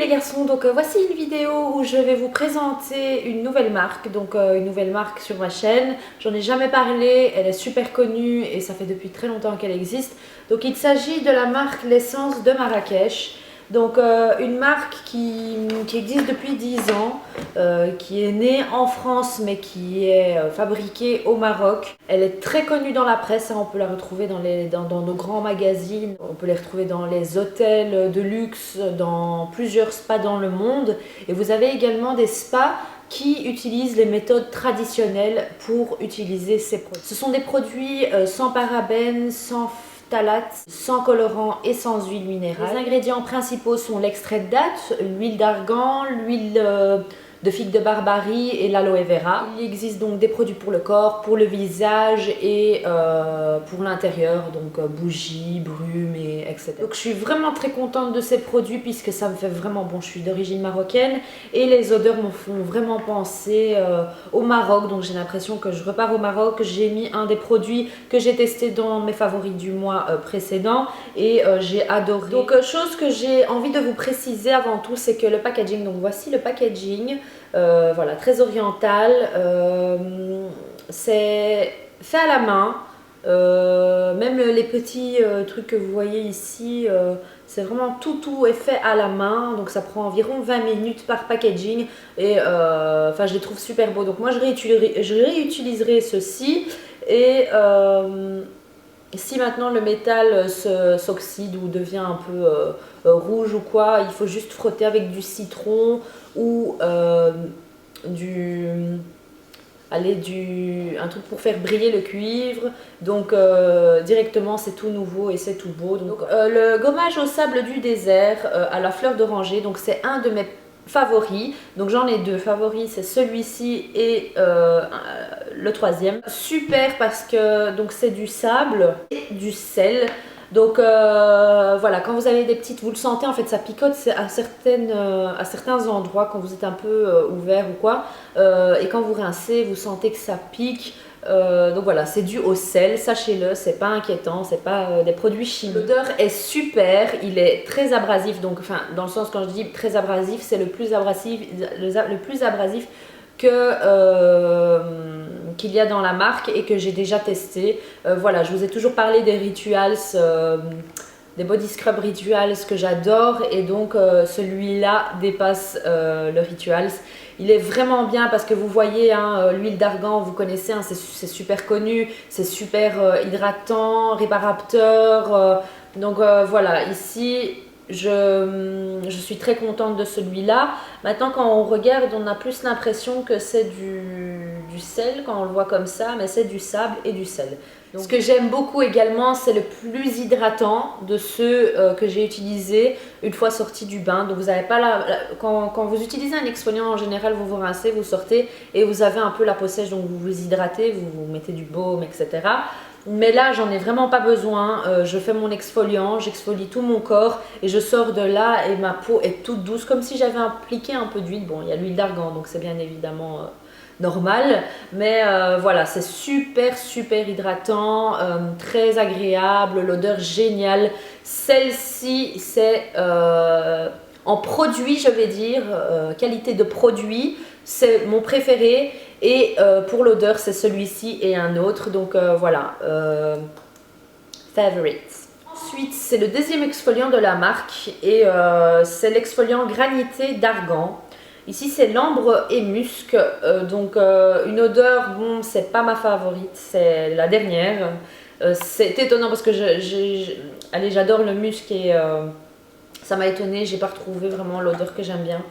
les garçons, donc voici une vidéo où je vais vous présenter une nouvelle marque, donc une nouvelle marque sur ma chaîne. J'en ai jamais parlé, elle est super connue et ça fait depuis très longtemps qu'elle existe. Donc il s'agit de la marque L'Essence de Marrakech. Donc une marque qui existe depuis 10 ans, qui est née en France mais qui est fabriquée au Maroc. Elle est très connue dans la presse, hein, on peut la retrouver dans nos grands magazines, on peut les retrouver dans les hôtels de luxe, dans plusieurs spas dans le monde. Et vous avez également des spas qui utilisent les méthodes traditionnelles pour utiliser ces produits. Ce sont des produits sans parabènes, sans phtalates, sans colorant et sans huile minérale. Les ingrédients principaux sont l'extrait de date, l'huile d'argan, l'huile de figue de Barbarie et l'aloe vera. Il existe donc des produits pour le corps, pour le visage et pour l'intérieur, donc bougies, brumes et etc. Donc je suis vraiment très contente de ces produits puisque ça me fait vraiment bon. Je suis d'origine marocaine et les odeurs me font vraiment penser au Maroc. Donc j'ai l'impression que je repars au Maroc. J'ai mis un des produits que j'ai testé dans mes favoris du mois précédent et j'ai adoré. Donc chose que j'ai envie de vous préciser avant tout, c'est que le packaging, donc voici le packaging. Voilà, très oriental, c'est fait à la main, même les petits trucs que vous voyez ici, c'est vraiment tout est fait à la main, donc ça prend environ 20 minutes par packaging et enfin je les trouve super beaux. Donc moi je réutiliserai ceci et si maintenant le métal s'oxyde ou devient un peu rouge ou quoi, il faut juste frotter avec du citron ou un truc pour faire briller le cuivre. Donc directement c'est tout nouveau et c'est tout beau. Donc, le gommage au sable du désert à la fleur d'oranger, donc c'est un de mes favoris. Donc j'en ai deux favoris, c'est celui-ci et le troisième. Super parce que donc c'est du sable et du sel. Donc voilà, quand vous avez des petites, vous le sentez en fait, ça picote à certains endroits quand vous êtes un peu ouvert ou quoi. Et quand vous rincez, vous sentez que ça pique. Donc voilà, c'est dû au sel, sachez-le, c'est pas inquiétant, c'est pas des produits chimiques. L'odeur est super, il est très abrasif, donc enfin dans le sens quand je dis très abrasif, c'est le plus abrasif qu'il y a dans la marque et que j'ai déjà testé. Voilà, je vous ai toujours parlé des Rituals, des body scrub Rituals que j'adore et donc celui-là dépasse le Rituals. Il est vraiment bien parce que vous voyez hein, l'huile d'argan, vous connaissez, hein, c'est super connu, c'est super hydratant, réparateur. Donc voilà, ici je suis très contente de celui-là. Maintenant quand on regarde, on a plus l'impression que c'est du sel quand on le voit comme ça, mais c'est du sable et du sel. Donc, ce que j'aime beaucoup également, c'est le plus hydratant de ceux que j'ai utilisés une fois sorti du bain. Donc vous n'avez pas quand vous utilisez un exfoliant en général, vous vous rincez, vous sortez et vous avez un peu la peau sèche, donc vous vous hydratez, vous mettez du baume, etc. Mais là, j'en ai vraiment pas besoin. Je fais mon exfoliant, j'exfolie tout mon corps et je sors de là et ma peau est toute douce, comme si j'avais appliqué un peu d'huile. Bon, il y a l'huile d'argan, donc c'est bien évidemment normal, mais voilà, c'est super hydratant, très agréable, l'odeur géniale. Celle-ci, c'est en produit, je vais dire, qualité de produit, c'est mon préféré. Et pour l'odeur, c'est celui-ci et un autre. Donc voilà, favorites. Ensuite, c'est le deuxième exfoliant de la marque et c'est l'exfoliant granité d'argan. Ici, c'est l'ambre et musc. Donc une odeur, bon, c'est pas ma favorite, c'est la dernière. C'est étonnant parce que allez, j'adore le musc et ça m'a étonnée. J'ai pas retrouvé vraiment l'odeur que j'aime bien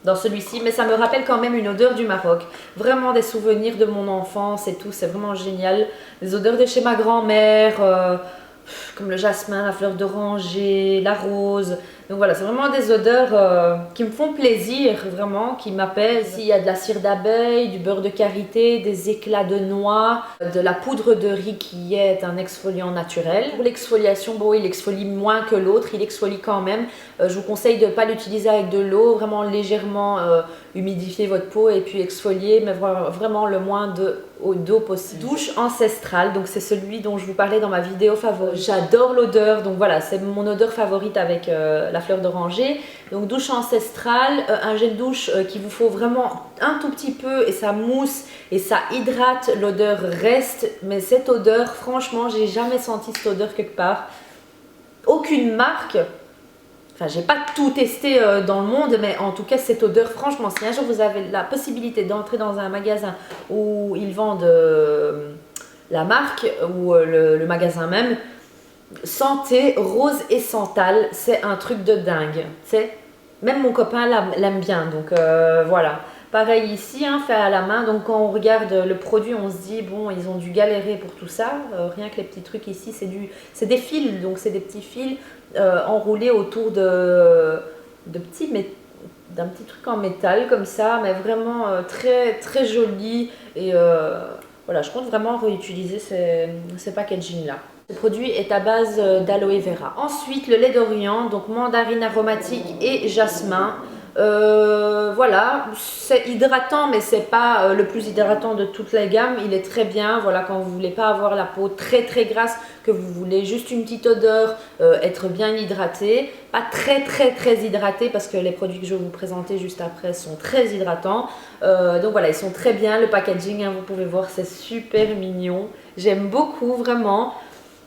dans celui-ci, mais ça me rappelle quand même une odeur du Maroc. Vraiment des souvenirs de mon enfance et tout, c'est vraiment génial. Les odeurs de chez ma grand-mère, comme le jasmin, la fleur d'oranger, la rose. Donc voilà, c'est vraiment des odeurs qui me font plaisir, vraiment, qui m'apaisent. Il y a de la cire d'abeille, du beurre de karité, des éclats de noix, de la poudre de riz qui est un exfoliant naturel. Pour l'exfoliation, bon, il exfolie moins que l'autre, il exfolie quand même. Je vous conseille de ne pas l'utiliser avec de l'eau, vraiment légèrement humidifier votre peau et puis exfolier, mais vraiment le moins d'eau possible. Douche ancestrale, donc c'est celui dont je vous parlais dans ma vidéo favorite. J'adore l'odeur, donc voilà, c'est mon odeur favorite avec la fleur d'oranger. Donc douche ancestrale, un gel douche qu'il vous faut vraiment un tout petit peu et ça mousse et ça hydrate, l'odeur reste, mais cette odeur, franchement, j'ai jamais senti cette odeur quelque part. Aucune marque. Enfin, j'ai pas tout testé dans le monde, mais en tout cas, cette odeur, franchement, si un jour vous avez la possibilité d'entrer dans un magasin où ils vendent la marque ou le magasin même, sentez rose et santal, c'est un truc de dingue. Même mon copain l'aime bien, donc voilà. Pareil ici, hein, fait à la main, donc quand on regarde le produit, on se dit, bon, ils ont dû galérer pour tout ça. Rien que les petits trucs ici, c'est des fils, donc c'est des petits fils enroulés autour d'un petit truc en métal comme ça, mais vraiment très, très joli. Et voilà, je compte vraiment réutiliser ces packaging-là. Ce produit est à base d'aloe vera. Ensuite, le lait d'Orient, donc mandarine aromatique et jasmin. Voilà, c'est hydratant, mais c'est pas le plus hydratant de toute la gamme. Il est très bien, voilà, quand vous voulez pas avoir la peau très très grasse, que vous voulez juste une petite odeur, être bien hydraté, pas très très très hydraté, parce que les produits que je vais vous présenter juste après sont très hydratants. Donc voilà, ils sont très bien, le packaging, hein, vous pouvez voir, c'est super mignon, j'aime beaucoup vraiment.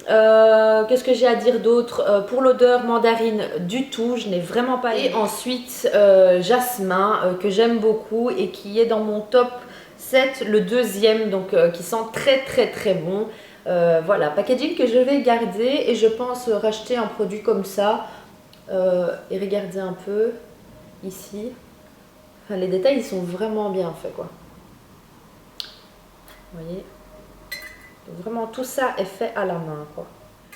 Qu'est-ce que j'ai à dire d'autre? Pour l'odeur, mandarine du tout, je n'ai vraiment pas aimé. Et ensuite jasmin, que j'aime beaucoup et qui est dans mon top 7, le deuxième, donc qui sent très très très bon. Voilà, packaging que je vais garder et je pense racheter un produit comme ça. Et regardez un peu ici, enfin, les détails ils sont vraiment bien faits, quoi. Vous voyez? Donc vraiment tout ça est fait à la main, quoi.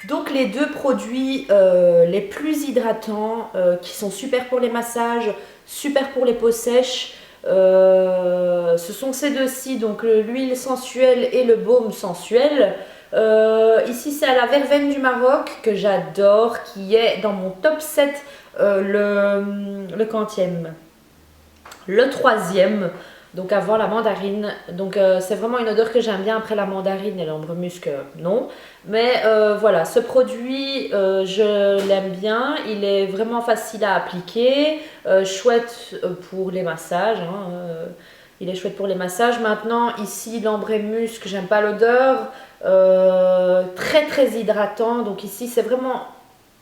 Donc les deux produits les plus hydratants qui sont super pour les massages, super pour les peaux sèches, ce sont ces deux-ci, donc l'huile sensuelle et le baume sensuel. Ici c'est à la verveine du Maroc que j'adore, qui est dans mon top 7, le quantième, le troisième. Donc avant la mandarine, donc c'est vraiment une odeur que j'aime bien. Après la mandarine et l'ambremusque, non. Mais voilà, ce produit, je l'aime bien. Il est vraiment facile à appliquer, chouette pour les massages. Hein, il est chouette pour les massages. Maintenant, ici, l'ambremusque, j'aime pas l'odeur. Très très hydratant. Donc ici, c'est vraiment...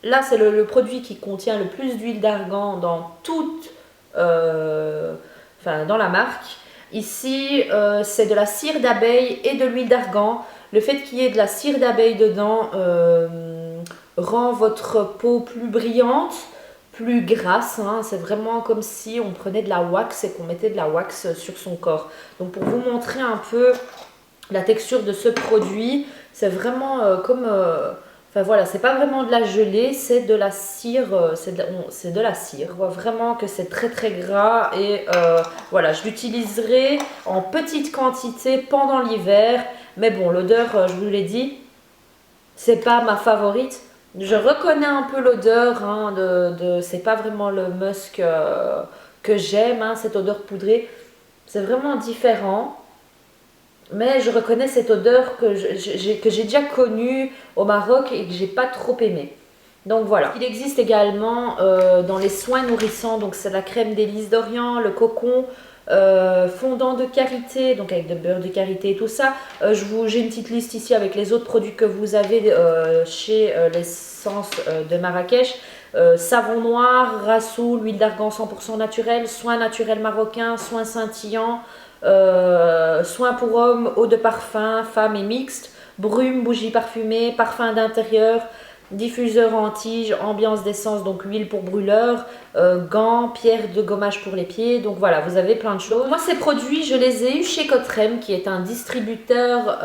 Là, c'est le produit qui contient le plus d'huile d'argan dans toute... Enfin, dans la marque. Ici, c'est de la cire d'abeille et de l'huile d'argan. Le fait qu'il y ait de la cire d'abeille dedans rend votre peau plus brillante, plus grasse. Hein. C'est vraiment comme si on prenait de la wax et qu'on mettait de la wax sur son corps. Donc pour vous montrer un peu la texture de ce produit, c'est vraiment comme... Enfin voilà, c'est pas vraiment de la gelée, c'est de la cire, c'est de la cire. On voit vraiment que c'est très très gras et voilà, je l'utiliserai en petite quantité pendant l'hiver. Mais bon, l'odeur, je vous l'ai dit, c'est pas ma favorite. Je reconnais un peu l'odeur, hein, c'est pas vraiment le musk que j'aime, hein, cette odeur poudrée. C'est vraiment différent. Mais je reconnais cette odeur que j'ai déjà connue au Maroc et que j'ai pas trop aimé. Donc voilà. Il existe également dans les soins nourrissants, donc c'est la crème d'Élise d'Orient, le cocon, fondant de karité, donc avec de beurre de karité et tout ça. J'ai une petite liste ici avec les autres produits que vous avez chez l'essence de Marrakech. Savon noir, Rasoul, l'huile d'argan 100% naturelle, soins naturels marocains, soins scintillants. Soins pour hommes, eau de parfum, femme et mixte, brume, bougie parfumée, parfum d'intérieur, diffuseur en tige, ambiance d'essence, donc huile pour brûleur, gants, pierre de gommage pour les pieds. Donc voilà, vous avez plein de choses. Moi, ces produits, je les ai eus chez Cotrem, qui est un distributeur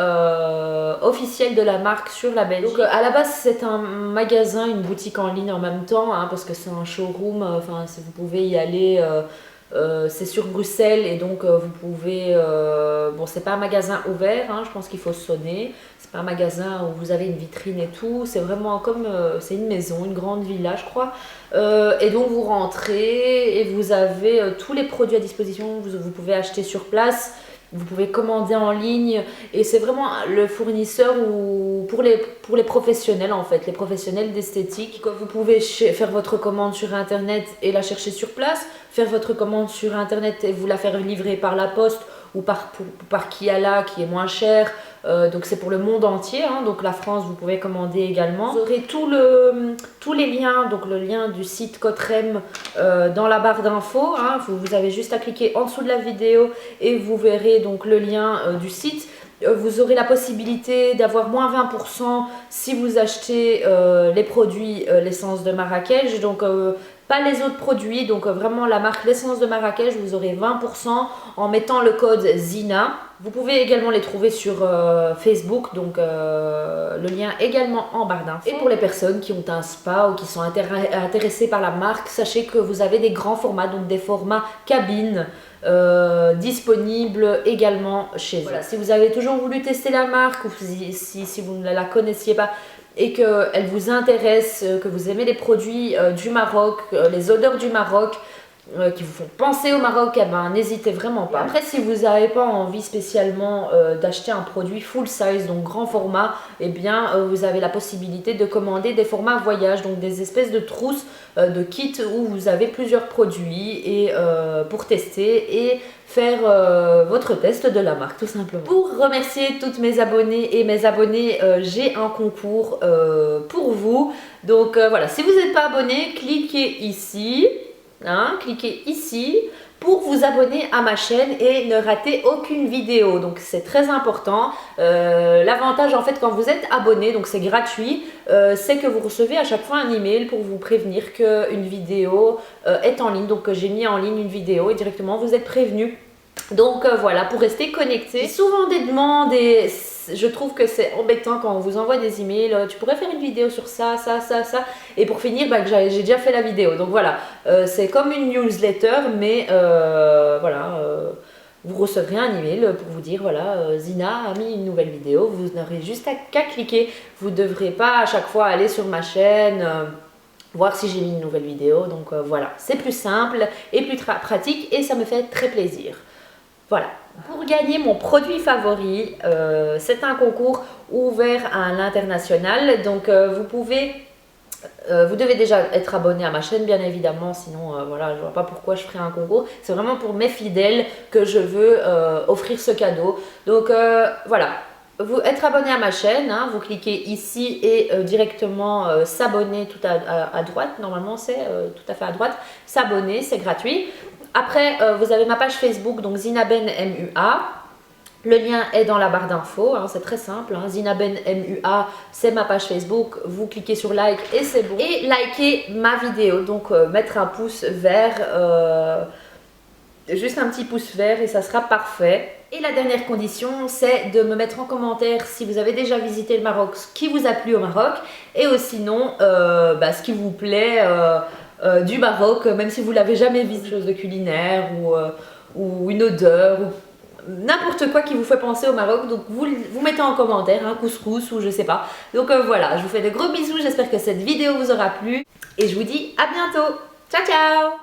officiel de la marque sur la Belgique. Donc à la base, c'est un magasin, une boutique en ligne en même temps, hein, parce que c'est un showroom, enfin, vous pouvez y aller... C'est sur Bruxelles et donc vous pouvez... bon, c'est pas un magasin ouvert, hein, je pense qu'il faut sonner. C'est pas un magasin où vous avez une vitrine et tout. C'est vraiment comme... c'est une maison, une grande villa, je crois. Et donc vous rentrez et vous avez tous les produits à disposition. Vous pouvez acheter sur place. Vous pouvez commander en ligne et c'est vraiment le fournisseur pour les professionnels en fait, les professionnels d'esthétique. Vous pouvez faire votre commande sur internet et la chercher sur place, faire votre commande sur internet et vous la faire livrer par la poste ou par Kiala qui est moins cher. Donc c'est pour le monde entier, hein. Donc la France vous pouvez commander également. Vous aurez tous les liens, donc le lien du site Cotrem dans la barre d'infos, hein. Vous avez juste à cliquer en dessous de la vidéo et vous verrez donc le lien du site. Vous aurez la possibilité d'avoir moins 20% si vous achetez les produits l'essence de Marrakech, donc pas les autres produits, donc vraiment la marque l'essence de Marrakech, vous aurez 20% en mettant le code ZINA. Vous pouvez également les trouver sur Facebook, donc le lien également en barre d'infos. Et pour les personnes qui ont un spa ou qui sont intéressées par la marque, sachez que vous avez des grands formats, donc des formats cabines disponibles également chez eux. Voilà, si vous avez toujours voulu tester la marque ou si vous ne la connaissiez pas, et qu'elle vous intéresse, que vous aimez les produits du Maroc, les odeurs du Maroc, qui vous font penser au Maroc, eh ben, n'hésitez vraiment pas. Après, si vous n'avez pas envie spécialement d'acheter un produit full size, donc grand format, eh bien, vous avez la possibilité de commander des formats voyage, donc des espèces de trousses, de kits où vous avez plusieurs produits et pour tester et faire votre test de la marque tout simplement. Pour remercier toutes mes abonnées et mes abonnés, j'ai un concours pour vous. Donc voilà, si vous n'êtes pas abonné, cliquez ici. Hein, cliquez ici pour vous abonner à ma chaîne et ne rater aucune vidéo. Donc c'est très important. L'avantage en fait quand vous êtes abonné, donc c'est gratuit, c'est que vous recevez à chaque fois un email pour vous prévenir qu'une vidéo est en ligne. Donc j'ai mis en ligne une vidéo et directement vous êtes prévenu. Donc voilà, pour rester connecté. Souvent des demandes et je trouve que c'est embêtant quand on vous envoie des emails, tu pourrais faire une vidéo sur ça, ça, ça, ça, et pour finir, bah, j'ai déjà fait la vidéo. Donc voilà, c'est comme une newsletter, mais voilà, vous recevrez un email pour vous dire, voilà, Zina a mis une nouvelle vidéo, vous n'aurez juste qu'à cliquer, vous ne devrez pas à chaque fois aller sur ma chaîne, voir si j'ai mis une nouvelle vidéo. Donc voilà, c'est plus simple et plus pratique et ça me fait très plaisir. Voilà, pour gagner mon produit favori, c'est un concours ouvert à l'international. Donc vous devez déjà être abonné à ma chaîne bien évidemment, sinon voilà, je ne vois pas pourquoi je ferai un concours. C'est vraiment pour mes fidèles que je veux offrir ce cadeau. Donc voilà, vous être abonné à ma chaîne, hein, vous cliquez ici et directement s'abonner tout à droite. Normalement c'est tout à fait à droite, s'abonner, c'est gratuit. Après, vous avez ma page Facebook, donc Zina Ben MUA. Le lien est dans la barre d'infos, hein, c'est très simple. Hein. Zina Ben MUA, c'est ma page Facebook. Vous cliquez sur like et c'est bon. Et likez ma vidéo, donc mettre un pouce vert, juste un petit pouce vert et ça sera parfait. Et la dernière condition, c'est de me mettre en commentaire si vous avez déjà visité le Maroc, ce qui vous a plu au Maroc, et sinon ce qui vous plaît du Maroc, même si vous l'avez jamais vu, chose de culinaire ou une odeur ou n'importe quoi qui vous fait penser au Maroc. Donc vous mettez en commentaire un couscous ou je sais pas. Donc voilà, je vous fais de gros bisous, j'espère que cette vidéo vous aura plu et je vous dis à bientôt. Ciao ciao.